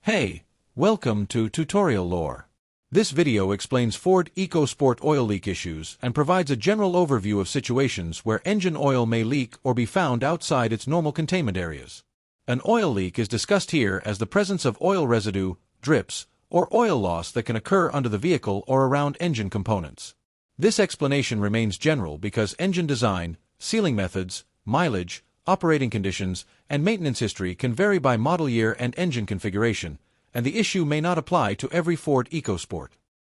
Hey, welcome to Tutorial Lore. This video explains Ford EcoSport oil leak issues and provides a general overview of situations where engine oil may leak or be found outside its normal containment areas. An oil leak is discussed here as the presence of oil residue, drips, or oil loss that can occur under the vehicle or around engine components. This explanation remains general because engine design, sealing methods, mileage, operating conditions, and maintenance history can vary by model year and engine configuration, and the issue may not apply to every Ford EcoSport.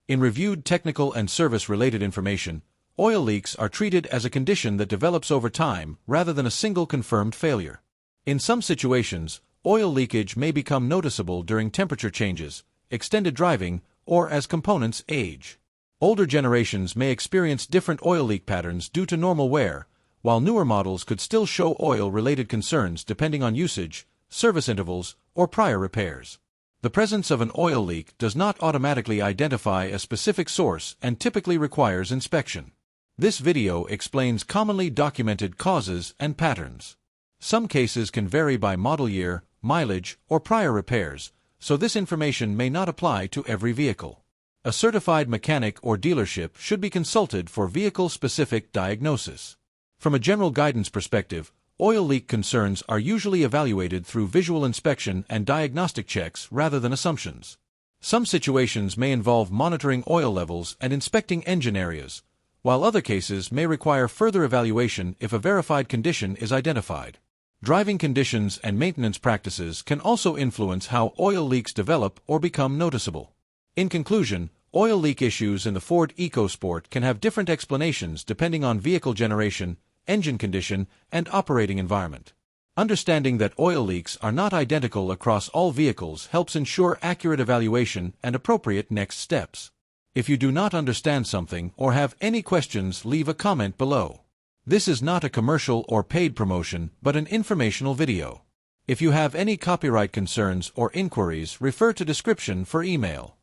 In reviewed technical and service-related information, oil leaks are treated as a condition that develops over time rather than a single confirmed failure. In some situations, oil leakage may become noticeable during temperature changes, extended driving, or as components age. Older generations may experience different oil leak patterns due to normal wear, while newer models could still show oil-related concerns depending on usage, service intervals, or prior repairs. The presence of an oil leak does not automatically identify a specific source and typically requires inspection. This video explains commonly documented causes and patterns. Some cases can vary by model year, mileage, or prior repairs, so this information may not apply to every vehicle. A certified mechanic or dealership should be consulted for vehicle-specific diagnosis. From a general guidance perspective, oil leak concerns are usually evaluated through visual inspection and diagnostic checks rather than assumptions. Some situations may involve monitoring oil levels and inspecting engine areas, while other cases may require further evaluation if a verified condition is identified. Driving conditions and maintenance practices can also influence how oil leaks develop or become noticeable. In conclusion, oil leak issues in the Ford EcoSport can have different explanations depending on vehicle generation, engine condition, and operating environment. Understanding that oil leaks are not identical across all vehicles helps ensure accurate evaluation and appropriate next steps. If you do not understand something or have any questions, leave a comment below. This is not a commercial or paid promotion, but an informational video. If you have any copyright concerns or inquiries, refer to description for email.